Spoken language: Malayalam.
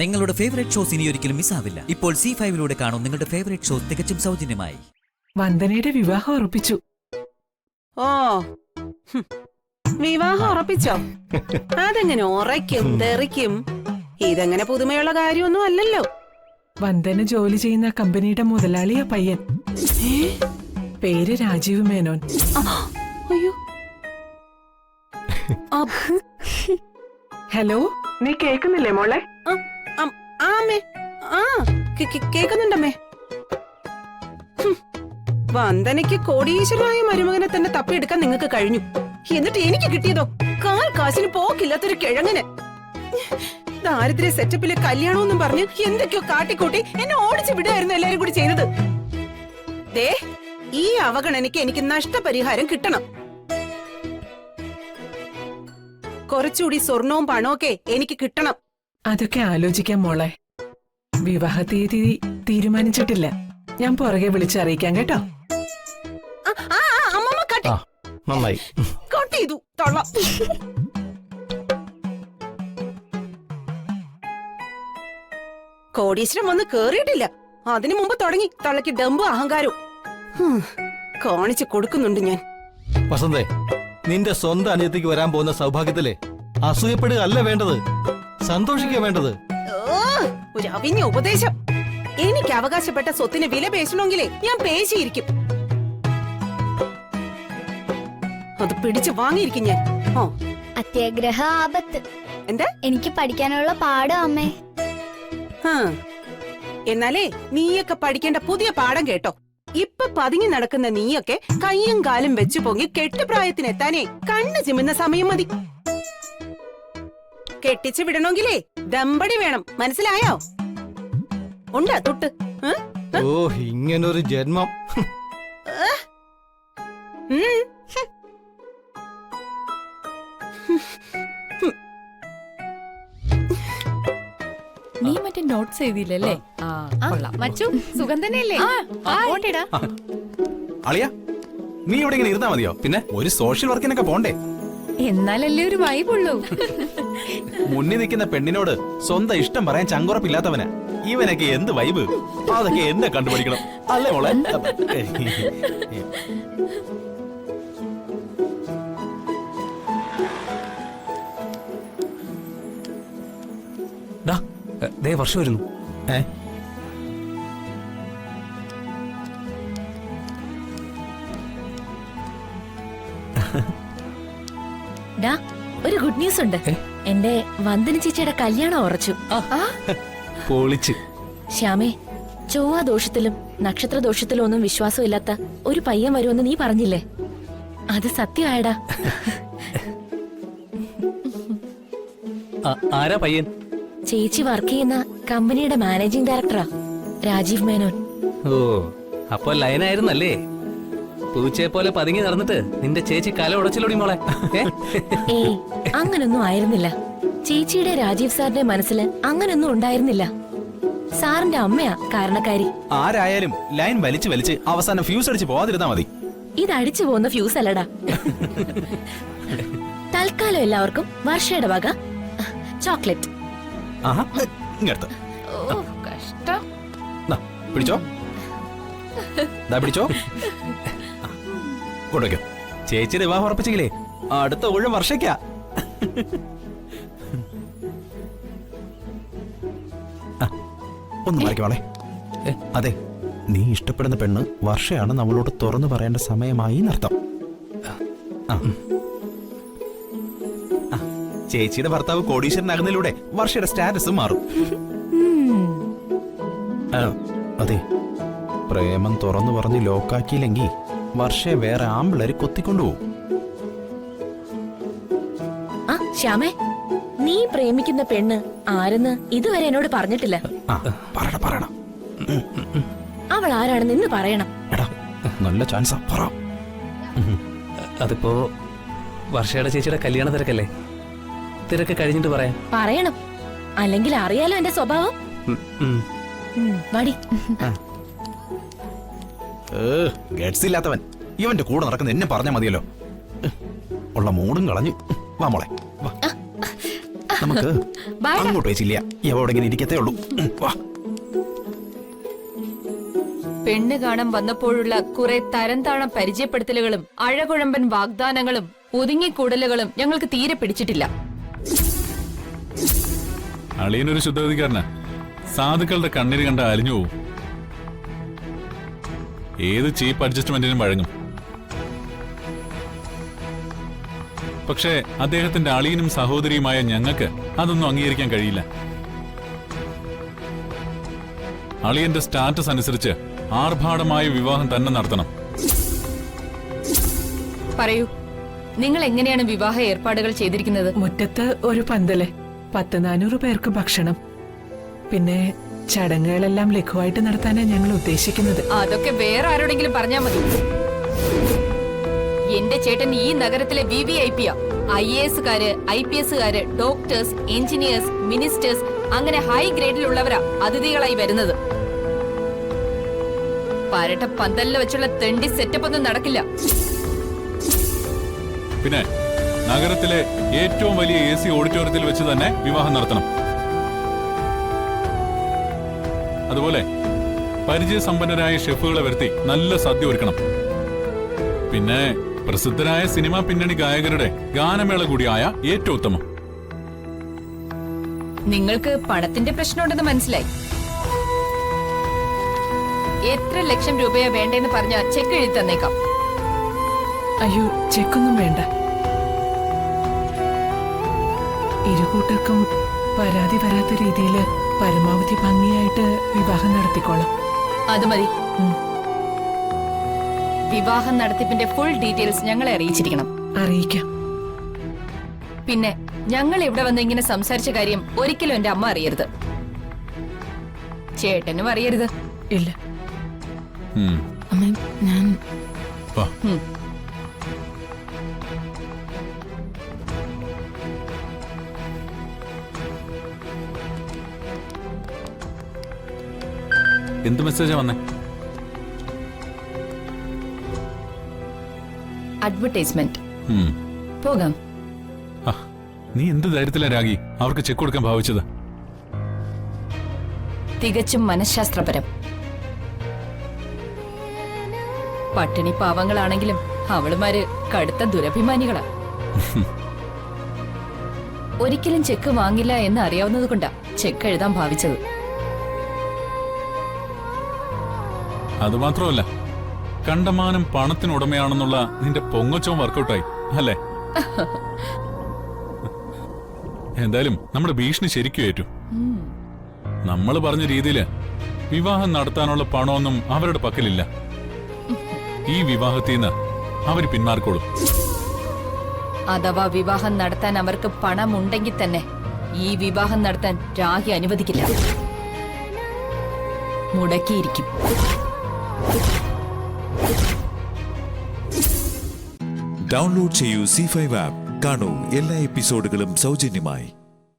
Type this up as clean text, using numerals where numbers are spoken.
നിങ്ങളുടെ ഫേവറേറ്റ് ഷോസ് ഇനി ഒരിക്കലും മിസ്സാവില്ല. ഇപ്പോൾ C5 കാണും നിങ്ങളുടെ ഫേവറേറ്റ് ഷോസ് തികച്ചും സൗജന്യമായി. വന്ദനയുടെ വിവാഹം ഉറപ്പിച്ചു. ഓ, വിവാഹം ഉറപ്പിച്ചോ? അതെങ്ങനെ ഉറയ്ക്കും തെറിക്കും? ഇതെങ്ങനെ പുതുമയുള്ള കാര്യമൊന്നും അല്ലല്ലോ. വന്ദന ജോലി ചെയ്യുന്ന കമ്പനിയുടെ മുതലാളിയാ പയ്യൻ. പേര് രാജീവ് മേനോൻ. അയ്യോ, ഹലോ, നീ കേക്കുന്നില്ലേ മോളെ? ആമേ, കേക്കുന്നുണ്ടമ്മേ. വന്ദനയ്ക്ക് കോടീശ്വരനായ മരുമകനെ തന്നെ തപ്പിയെടുക്കാൻ നിങ്ങൾക്ക് കഴിഞ്ഞു. എന്നിട്ട് എനിക്ക് കിട്ടിയതോ കാശിന് പോക്കില്ലാത്തൊരു കിഴങ്ങനെ. ദാരിദ്ര്യ സെറ്റപ്പിലെ കല്യാണമെന്നും പറഞ്ഞ് എന്തൊക്കെയോ കാട്ടിക്കൂട്ടി എന്നെ ഓടിച്ചു വിടുകയായിരുന്നു എല്ലാരും കൂടി ചെയ്തത്. ദേ, ഈ അവഗണനയ്ക്ക് എനിക്ക് നഷ്ടപരിഹാരം കിട്ടണം. കുറച്ചുകൂടി സ്വർണവും പണവും ഒക്കെ എനിക്ക് കിട്ടണം. അതൊക്കെ ആലോചിക്കാം മോളെ. വിവാഹ തീയതി തീരുമാനിച്ചിട്ടില്ല. ഞാൻ പുറകെ വിളിച്ചറിയിക്കാം കേട്ടോ. നന്നായി കട്ട് ചെയ്തു തള്ള. കോടീശ്വരം വന്ന് കേറിയിട്ടില്ല. അതിനു മുമ്പ് തുടങ്ങി തള്ളക്ക് ഡമ്പും അഹങ്കാരവും. കാണിച്ചു കൊടുക്കുന്നുണ്ട് ഞാൻ. വസന്തേ, നിന്റെ സ്വന്തം അനിയത്തിക്ക് വരാൻ പോകുന്ന സൗഭാഗ്യത്തിലെ അസൂയപ്പെടുക അല്ല വേണ്ടത്, സന്തോഷിക്കുക വേണ്ടത്. ഒരു അവിഞ്ഞ ഉപദേശം. എനിക്ക് അവകാശപ്പെട്ട സ്വത്തിന് വില പേശണമെങ്കിലേ ഞാൻ പേശിയിരിക്കും. അത് പിടിച്ചു വാങ്ങിയിരിക്കും ഞാൻ. അത്യാഗ്രഹ ആപത്ത്. എന്താ? എനിക്ക് പഠിക്കാനുള്ള പാഠം അമ്മേ. എന്നാലേ നീയൊക്കെ പഠിക്കേണ്ട പുതിയ പാഠം കേട്ടോ. ഇപ്പൊ പതുങ്ങി നടക്കുന്ന നീയൊക്കെ കയ്യും കാലും വെച്ചു പൊങ്ങി കെട്ടുപ്രായത്തിനെത്താനേ കണ്ണു ചിമ്മുന്ന സമയം മതി. കെട്ടിച്ചു വിടണമെങ്കിലേ ദമ്പടി വേണം, മനസ്സിലായോ? ഉണ്ടാ തൊട്ട്. ഓ, ഇങ്ങനൊരു ജന്മം. നീ മറ്റേ നോട്ട്സ് എഴുതിയില്ലല്ലേ? മച്ചു സുഖം തന്നെയല്ലേ? അളിയ, നീ ഇവിടെ ഇങ്ങനെ ഇരുന്നാ മതിയോ? പിന്നെ ഒരു സോഷ്യൽ വർക്കിനൊക്കെ പോണ്ടേ? എന്നാലല്ലേ ഒരു വൈബുള്ളൂ. മുന്നിൽ നിൽക്കുന്ന പെണ്ണിനോട് സ്വന്തം ഇഷ്ടം പറയാൻ ചങ്കുറപ്പില്ലാത്തവന് ഇവനൊക്കെ എന്ത് വൈബ്? അതൊക്കെ എന്നെ കണ്ടുപിടിക്കണം അല്ലേ മോളെ? വർഷം വരുന്നു. ഒരു ഗുഡ് ന്യൂസ് ഉണ്ട്. എന്റെ വന്ദന ചേച്ചിയുടെ കല്യാണം ഉറച്ചു. പൊളിച്ച്. ശ്യാമേ, ചൊവ്വ ദോഷത്തിലും നക്ഷത്ര ദോഷത്തിലും ഒന്നും വിശ്വാസമില്ലാത്ത ഒരു പയ്യൻ വരുമെന്ന് നീ പറഞ്ഞില്ലേ? അത് സത്യമായടാ. ആരാ പയ്യൻ? ചേച്ചി വർക്ക് ചെയ്യുന്ന കമ്പനിയുടെ മാനേജിംഗ് ഡയറക്ടറാ, രാജീവ് മേനോൻ. ഓ, അപ്പൊ ലൈനായിരുന്നല്ലേ? പൂച്ചയെ പോലെ പതുങ്ങി നടന്നിട്ട് നിന്റെ ചേച്ചി കല ഉടച്ചിലോടി മോളെ. ഏയ്, അങ്ങനൊന്നും ആയിരുന്നില്ല. ചേച്ചിയുടെ രാജീവ് സാറിന്റെ മനസ്സില് അങ്ങനൊന്നും ഉണ്ടായിരുന്നില്ല. സാറിന്റെ അമ്മയാ കാരണക്കാരി. ആരായാലും ലൈൻ വലിച്ചു വലിച്ച് അവസാനം ഫ്യൂസ് അടിച്ച് പോവാതിരുന്നാ മതി. ഇത് അടിച്ചു പോകുന്ന ഫ്യൂസ് അല്ലടാ. തൽക്കാലം എല്ലാവർക്കും വർഷയുടെ വക ചോക്ലേറ്റ്. ഇങ്ങടുത്ത് പിടിച്ചോ, പിടിച്ചോ, കൊണ്ടുവയ്ക്കോ. ചേച്ചിയുടെ വിവാഹം ഉറപ്പിച്ചെങ്കിലേ അടുത്ത ഊഴം വർഷയ്ക്കാ. ഒന്ന് മറിക്കോളെ. അതെ, നീ ഇഷ്ടപ്പെടുന്ന പെണ്ണ് വർഷയാണ് നമ്മളോട് തുറന്നു പറയേണ്ട സമയമായി എന്നർത്ഥം. ചേച്ചിയുടെ ഭർത്താവ് കോടീശ്വരനാകുന്നതിലൂടെ വർഷയുടെ സ്റ്റാറ്റസ് മാറും. അതെ, പ്രേമം തുറന്നു പറഞ്ഞ് ലോക്കാക്കിയില്ലെങ്കിൽ വർഷയെ വേറെ ആമ്പിളര് കൊത്തിക്കൊണ്ടുപോകും. ശ്യാമേ, നീ പ്രേമിക്കുന്ന പെണ്ണ് ആരെന്ന് ഇതുവരെ എന്നോട് പറഞ്ഞിട്ടില്ല. പറയണം. അവൾ ആരാണെന്ന് ഇന്ന് പറയണം. നല്ല ചാൻസാ, പറ. അതിപ്പോ വർഷയുടെ ചേച്ചിയുടെ കല്യാണ തിരക്കല്ലേ? തിരക്ക് കഴിഞ്ഞിട്ട് പറയണം, അല്ലെങ്കിൽ അറിയാലോ എന്റെ സ്വഭാവം. വാടി. ഗഡ്സ് ഇല്ലാത്തവൻ ഇവന്റെ കൂടെ നടക്കുന്ന എന്നെ പറഞ്ഞാ മതിയല്ലോ. ഉള്ള മൂടും കളഞ്ഞു. വാ മോളെ, വാ. നമുക്ക് Bye. അങ്ങോട്ട് വെച്ചില്ല എവിടെ ഇങ്ങനെ ഇരിക്കത്തേ ഉള്ളൂ വാ. പെണ്ണ് കാണാൻ വന്നപ്പോഴുള്ള കുറെ തരം താഴം പരിചയപ്പെടുത്തലുകളും അഴകുഴമ്പൻ വാഗ്ദാനങ്ങളും ഒതുങ്ങിക്കൂടലുകളും ഞങ്ങൾക്ക് തീരെ പിടിച്ചിട്ടില്ല. അളിയനൊരു ശുദ്ധഗതിക്കാരനാ. സാധുക്കളുടെ കണ്ണിന് കണ്ട അലിഞ്ഞു പോവും. ഏത് ചീപ്പ് അഡ്ജസ്റ്റ്മെന്റിനും വഴങ്ങും. പക്ഷേ അദ്ദേഹത്തിന്റെ അളിയനും സഹോദരിയുമായ ഞങ്ങൾക്ക് അതൊന്നും അംഗീകരിക്കാൻ കഴിയില്ല. അളിയന്റെ സ്റ്റാറ്റസ് അനുസരിച്ച് ആർഭാടമായ വിവാഹം തന്നെ നടത്തണം. പറയൂ, നിങ്ങൾ എങ്ങനെയാണ് വിവാഹ ഏർപ്പാടുകൾ ചെയ്തിരിക്കുന്നത്? മുറ്റത്ത് ഒരു പന്തല്, 400 പേർക്ക് ഭക്ഷണം, പിന്നെ ചടങ്ങുകളെല്ലാം ലഘുവായിട്ട് നടത്താനാണ് ഞങ്ങൾ ഉദ്ദേശിക്കുന്നത്. അതൊക്കെ വേറെ ആരോടെങ്കിലും പറഞ്ഞാ മതി. എന്റെ ചേട്ടൻ ഈ നഗരത്തിലെ VVIP-യാ. IAS-കാര്, IPS-കാര്, ഡോക്ടേഴ്സ്, എഞ്ചിനീയേഴ്സ്, മിനിസ്റ്റേഴ്സ്, അങ്ങനെ ഹൈ ഗ്രേഡിലുള്ളവരാ അതിഥികളായി വരുന്നത്. പരട്ട പന്തലിൽ വെച്ചുള്ള തെണ്ടി സെറ്റപ്പ് ഒന്നും നടക്കില്ല. പിന്നെ നഗരത്തിലെ ഏറ്റവും വലിയ AC ഓഡിറ്റോറിയത്തിൽ വെച്ച് തന്നെ വിവാഹം നടത്തണം. അതുപോലെ പരിചയസമ്പന്നരായ ഷെഫുകളെ വരുത്തി നല്ല സദ്യ ഒരുക്കണം. പിന്നെ പ്രസിദ്ധരായ സിനിമാ പിന്നണി ഗായകരുടെ ഗാനമേള കൂടിയായ ഏറ്റവും ഉത്തമം. നിങ്ങൾക്ക് പണത്തിന്റെ പ്രശ്നമുണ്ടെന്ന് മനസ്സിലായി. എത്ര ലക്ഷം രൂപയാ വേണ്ടെന്ന് പറഞ്ഞ ചെക്ക് എഴുതി തന്നേക്കാം. അയ്യോ, ചെക്കൊന്നും വേണ്ട. ഇരുകൂട്ടർക്കും പരാതി വരാത്ത രീതിയിൽ പരമാവധി ഭംഗിയായിട്ട് വിവാഹം നടത്തിക്കോളാം. അത് മതി. ഉം. വിവാഹം നടത്തിപ്പിന്റെ ഫുൾ ഡീറ്റെയിൽസ് ഞങ്ങളെ അറിയിച്ചിരിക്കണം. അറിയിക്കാം. പിന്നെ ഞങ്ങൾ ഇവിടെ വന്ന് ഇങ്ങനെ സംസാരിച്ച കാര്യം ഒരിക്കലും എന്റെ അമ്മ അറിയരുത്, ചേട്ടനും അറിയരുത്. ഇല്ല. ഉം. അമ്മ, ഞാൻ വാ. എന്ത് മെസ്സേജാ വന്നേ? അഡ്വർടൈസ്മെന്റ്. ഉം. പോകാം. ആ, നീ എന്ത് ധൈര്യത്തിലാ രാഗി അവർക്ക് ചെക്ക് കൊടുക്കാൻ ഭാവിച്ചത്? തികച്ചും മനഃശാസ്ത്രപരം. പട്ടിണി പാവങ്ങളാണെങ്കിലും അവളുമാര് കടുത്ത ദുരഭിമാനികളാ. ഒരിക്കലും ചെക്ക് വാങ്ങില്ല എന്ന് അറിയാവുന്നത് കൊണ്ടാ ചെക്ക് എഴുതാൻ ഭാവിച്ചത്. അതുമാത്രമല്ല, കണ്ടമാനം പണത്തിനുടമയാണെന്നുള്ള നിന്റെ പൊങ്ങച്ചവും വർക്കൗട്ടായി അല്ലേ? എന്തായാലും നമ്മുടെ ഭീഷണി ശരിക്കും ഏറ്റു. നമ്മൾ പറഞ്ഞ രീതിയില് വിവാഹം നടത്താനുള്ള പണമൊന്നും അവരുടെ പക്കലില്ല. ഈ വിവാഹത്തിൽ നിന്ന് അവര് പിന്മാറിക്കോളും. അഥവാ വിവാഹം നടത്താൻ അവർക്ക് പണമുണ്ടെങ്കിൽ തന്നെ ഈ വിവാഹം നടത്താൻ രാഹി അനുവദിക്കില്ല. മുടക്കിയിരിക്കും. ഡൗൺലോഡ് ചെയ്യൂ C5 ആപ്പ്. കാണൂ എല്ലാ എപ്പിസോഡുകളും സൗജന്യമായി.